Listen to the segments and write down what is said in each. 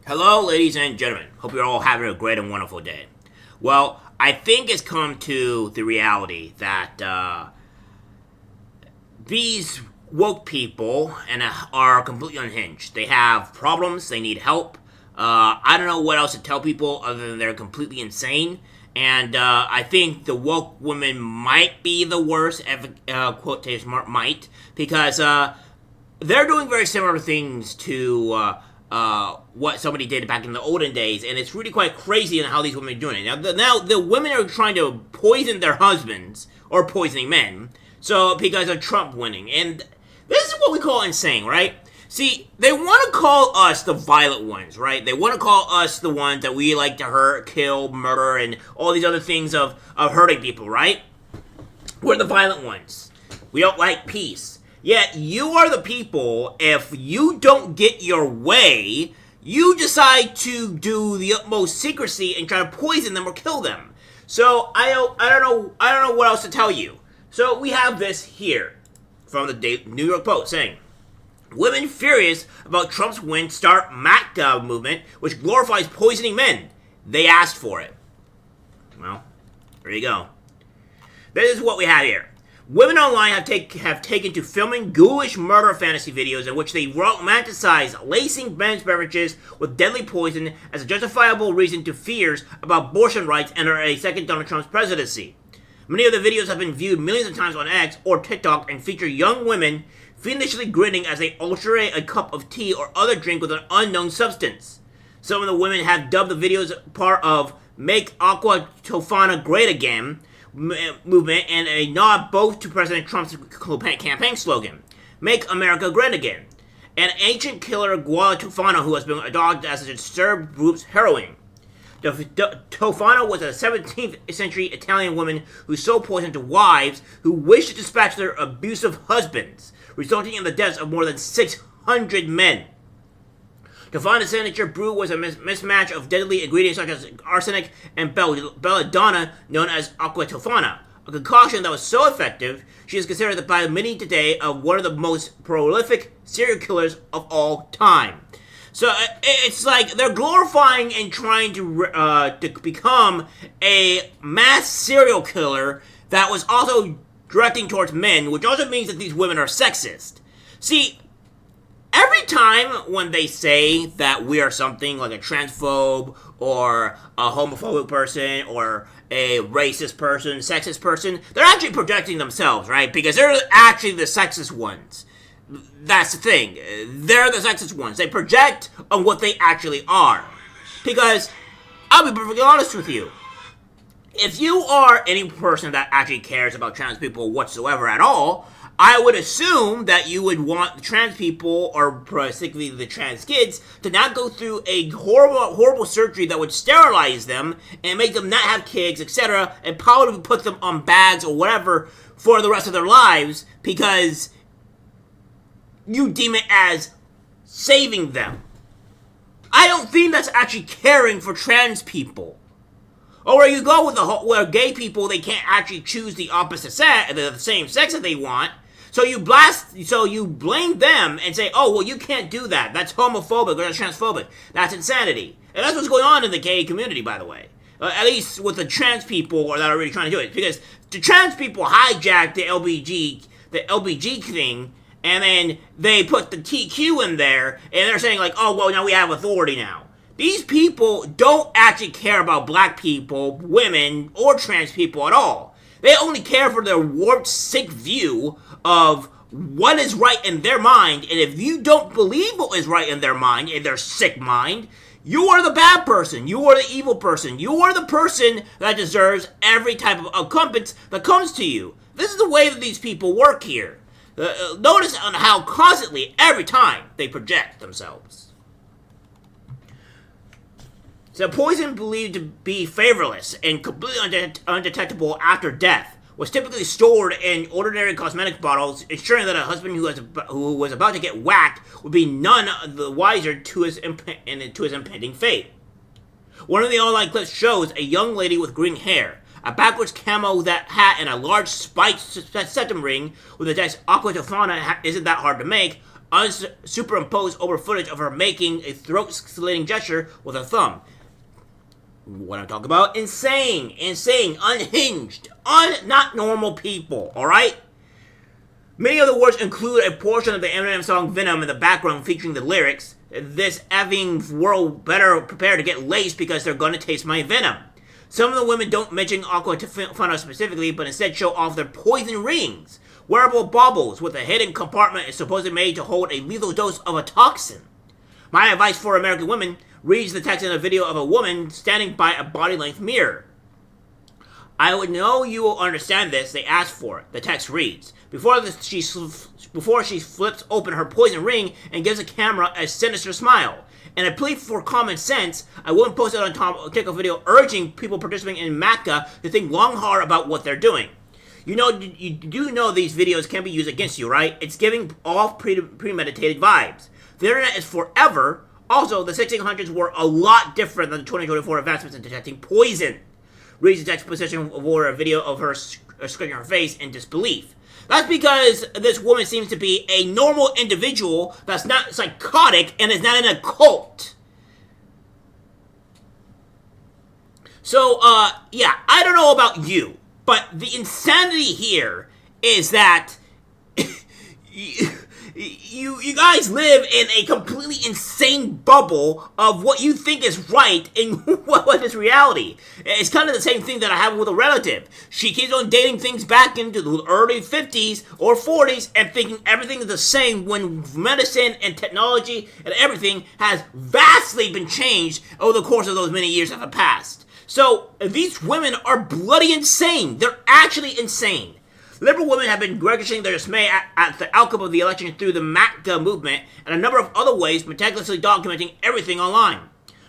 Hello, ladies and gentlemen. Hope you're all having a great and wonderful day. Well, I think it's come to the reality that these woke people are completely unhinged. They have problems. They need help. I don't know what else to tell people other than they're completely insane. And I think the woke women might be the worst, quotation mark, might, because they're doing very similar things to what somebody did back in the olden days, and it's really quite crazy in how these women are doing it. Now the women are trying to poison their husbands, or poisoning men, so because of Trump winning, and this is what we call insane, right? See, they want to call us the violent ones, right? They want to call us the ones that we like to hurt, kill, murder, and all these other things of hurting people, right? We're the violent ones. We don't like peace. Yet, you are the people, if you don't get your way, you decide to do the utmost secrecy and try to poison them or kill them. So, I don't know what else to tell you. So, we have this here from the New York Post saying, women furious about Trump's win start MAGA movement, which glorifies poisoning men. They asked for it. Well, there you go. This is what we have here. Women online have taken to filming ghoulish murder fantasy videos in which they romanticize lacing men's beverages with deadly poison as a justifiable reason to fears about abortion rights under a second Donald Trump's presidency. Many of the videos have been viewed millions of times on X or TikTok and feature young women fiendishly grinning as they ulcerate a cup of tea or other drink with an unknown substance. Some of the women have dubbed the videos part of Make Aqua Tofana Great Again movement and a nod both to President Trump's campaign slogan, Make America Great Again, an ancient killer Guala Tofana who has been adopted as a disturbed group's heroine. Tofana was a 17th century Italian woman who sold poison to wives who wished to dispatch their abusive husbands, resulting in the deaths of more than 600 men. Tofana's signature brew was a mismatch of deadly ingredients such as arsenic and belladonna, known as aqua tofana, a concoction that was so effective she is considered by many today one of the most prolific serial killers of all time. So it's like they're glorifying and trying to become a mass serial killer that was also directing towards men, which also means that these women are sexist. See, every time when they say that we are something like a transphobe or a homophobic person or a racist person, sexist person, they're actually projecting themselves, right? Because they're actually the sexist ones. That's the thing. They're the sexist ones. They project on what they actually are. Because, I'll be perfectly honest with you. If you are any person that actually cares about trans people whatsoever at all, I would assume that you would want the trans people, or particularly the trans kids, to not go through a horrible surgery that would sterilize them and make them not have kids, etc., and probably put them on bags or whatever for the rest of their lives because you deem it as saving them. I don't think that's actually caring for trans people. Or where you go with where gay people, they can't actually choose the opposite sex, the same sex that they want. So you blame them and say, oh, well, you can't do that. That's homophobic or that's transphobic. That's insanity. And that's what's going on in the gay community, by the way. At least with the trans people that are really trying to do it. Because the trans people hijacked the LBG thing, and then they put the TQ in there, and they're saying like, oh, well, now we have authority now. These people don't actually care about black people, women, or trans people at all. They only care for their warped, sick view of what is right in their mind, and if you don't believe what is right in their mind, in their sick mind, you are the bad person, you are the evil person, you are the person that deserves every type of recompense that comes to you. This is the way that these people work here. Notice on how constantly, every time, they project themselves. So poison believed to be flavorless and completely undetectable after death was typically stored in ordinary cosmetic bottles, ensuring that a husband who was about to get whacked would be none the wiser to his impending fate. One of the online clips shows a young lady with green hair, a backwards camo hat, and a large spiked septum ring with the text "Aqua Tofana isn't that hard to make," superimposed over footage of her making a throat-slitting gesture with her thumb. What I'm talking about? Insane, unhinged, not normal people, alright? Many of the words include a portion of the Eminem song Venom in the background featuring the lyrics, "This effing world better prepare to get laced because they're gonna taste my venom." Some of the women don't mention Aqua to Fana specifically, but instead show off their poison rings. Wearable baubles with a hidden compartment is supposedly made to hold a lethal dose of a toxin. My advice for American women: reads the text in a video of a woman standing by a body-length mirror. "I would know you will understand this, they asked for it," the text reads. Before she flips open her poison ring and gives the camera a sinister smile. In a plea for common sense, a woman posted on TikTok video urging people participating in MACA to think long hard about what they're doing. You do know these videos can be used against you, right? It's giving off premeditated vibes. The internet is forever. Also, the 1600s were a lot different than the 2024 advancements in detecting poison. Reads the text position over a video of her scratching her face in disbelief. That's because this woman seems to be a normal individual that's not psychotic and is not in a cult. So, yeah, I don't know about you, but the insanity here is that you guys live in a completely insane bubble of what you think is right and what is reality. It's kind of the same thing that I have with a relative. She keeps on dating things back into the early 50s or 40s and thinking everything is the same when medicine and technology and everything has vastly been changed over the course of those many years that have passed. So these women are bloody insane. They're actually insane. Liberal women have been registering their dismay at the outcome of the election through the MACA movement and a number of other ways, meticulously documenting everything online.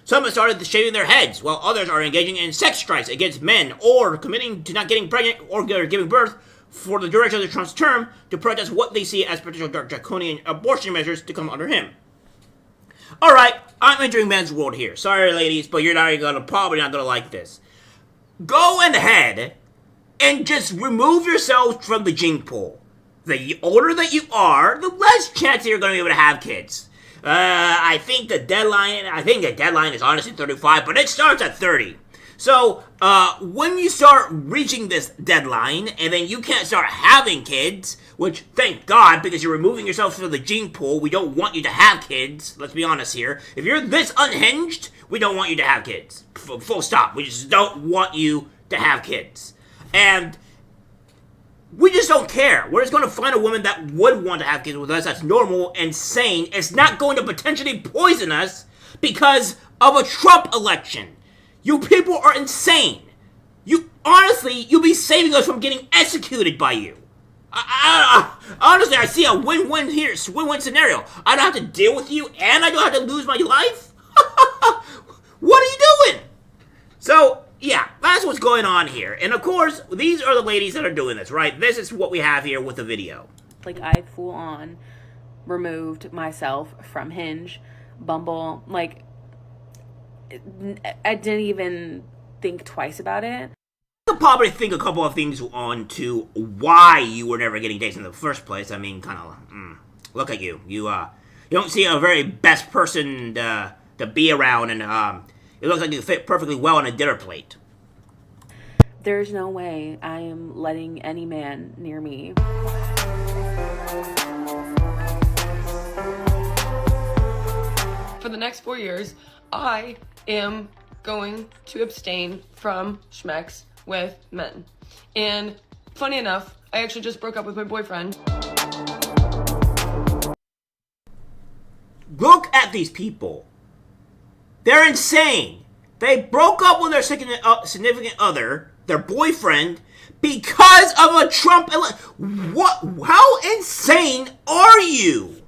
Some have started shaving their heads, while others are engaging in sex strikes against men or committing to not getting pregnant or giving birth for the duration of Trump's term to protest what they see as potential draconian abortion measures to come under him. Alright, I'm entering men's world here. Sorry, ladies, but you're probably not gonna like this. Go ahead and just remove yourselves from the gene pool. The older that you are, the less chance that you're going to be able to have kids. I think the deadline is honestly 35, but it starts at 30. So, when you start reaching this deadline, and then you can't start having kids, which, thank God, because you're removing yourself from the gene pool, we don't want you to have kids, let's be honest here. If you're this unhinged, we don't want you to have kids. Full stop. We just don't want you to have kids. And we just don't care. We're just going to find a woman that would want to have kids with us, that's normal and sane. It's not going to potentially poison us because of a Trump election. You people are insane. You'll be saving us from getting executed by you. Honestly, I see a win-win here, win-win scenario. I don't have to deal with you, and I don't have to lose my life? What are you doing? So, yeah, that's what's going on here. And of course, these are the ladies that are doing this, right? This is what we have here with the video. Like, I full on removed myself from Hinge, Bumble. Like, I didn't even think twice about it. You could probably think a couple of things on to why you were never getting dates in the first place. I mean, kind of, look at you. You don't see a very best person to be around, and it looks like you fit perfectly well on a dinner plate. There's no way I am letting any man near me. For the next 4 years, I am going to abstain from schmex with men. And funny enough, I actually just broke up with my boyfriend. Look at these people. They're insane. They broke up with their significant other, their boyfriend, because of a Trump election. What? How insane are you?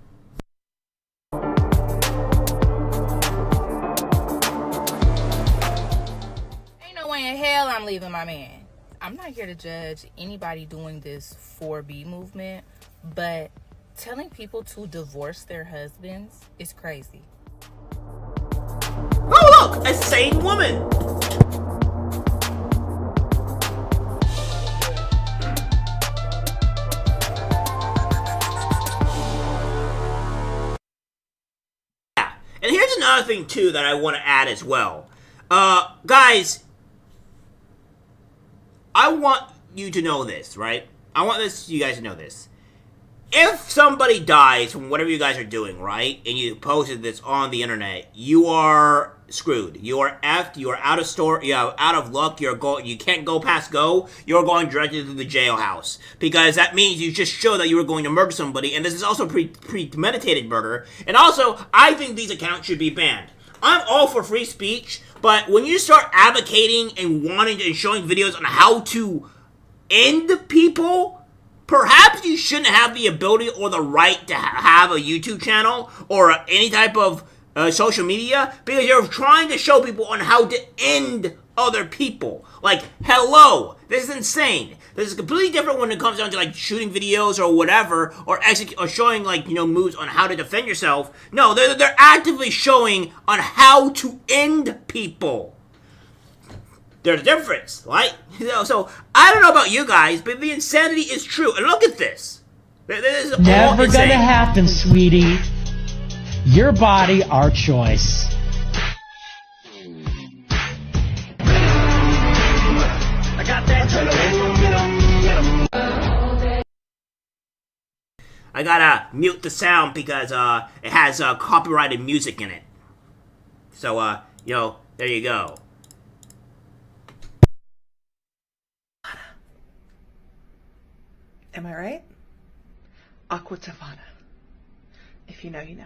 Ain't no way in hell I'm leaving my man. I'm not here to judge anybody doing this 4B movement, but telling people to divorce their husbands is crazy. Oh, look! A sane woman! another thing, too, that I want to add as well. Guys, I want you to know this, right? I want you guys to know this. If somebody dies from whatever you guys are doing, right, and you posted this on the internet, you are screwed. You are effed. You are out of you are out of luck. You can't go past go. You're going directly to the jailhouse, because that means you just show that you were going to murder somebody, and this is also premeditated murder. And also, I think these accounts should be banned. I'm all for free speech, but when you start advocating and wanting and showing videos on how to end people, perhaps you shouldn't have the ability or the right to have a YouTube channel or any type of social media, because you're trying to show people on how to end other people. Like, hello, this is insane. This is completely different when it comes down to like shooting videos or whatever, or showing like, you know, moves on how to defend yourself. No, they're actively showing on how to end people. There's a difference, right? So I don't know about you guys, but the insanity is true. And look at this. This is never gonna happen, sweetie. Your body, our choice. I got that. I gotta mute the sound because it has copyrighted music in it. So there you go. Am I right? Aqua Tavana. If you know, you know.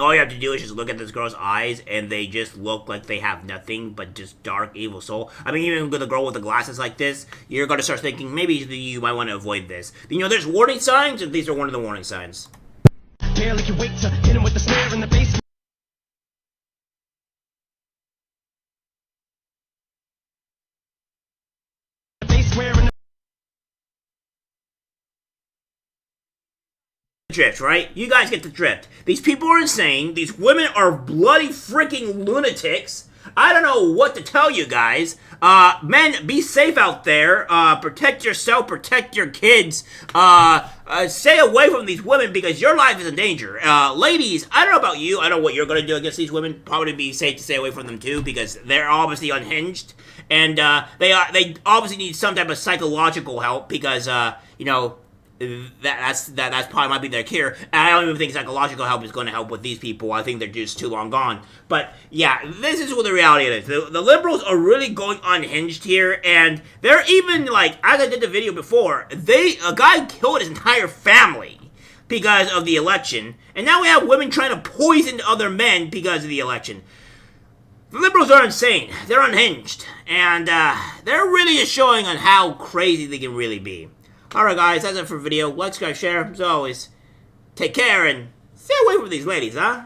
All you have to do is just look at this girl's eyes, and they just look like they have nothing but just dark, evil soul. I mean, even with the girl with the glasses like this, you're going to start thinking, maybe you might want to avoid this. You know, there's warning signs, and these are one of the warning signs. Barely can wait to hit him with the snare in the basement. Drift, right? You guys get the drift. These people are insane. These women are bloody freaking lunatics. I don't know what to tell you guys. Men, be safe out there. Protect yourself, protect your kids. Stay away from these women because your life is in danger. Ladies, I don't know about you. I don't know what you're going to do against these women. Probably be safe to stay away from them too because they're obviously unhinged. And they obviously need some type of psychological help because, that's probably might be their cure. And I don't even think psychological help is going to help with these people. I think they're just too long gone. But yeah, this is what the reality is. The liberals are really going unhinged here, and they're even like, as I did the video before, a guy killed his entire family because of the election, and now we have women trying to poison other men because of the election. The liberals are insane. They're unhinged, and they're really just showing on how crazy they can really be. Alright guys, that's it for the video. Like, subscribe, share. As always, take care and stay away from these ladies, huh?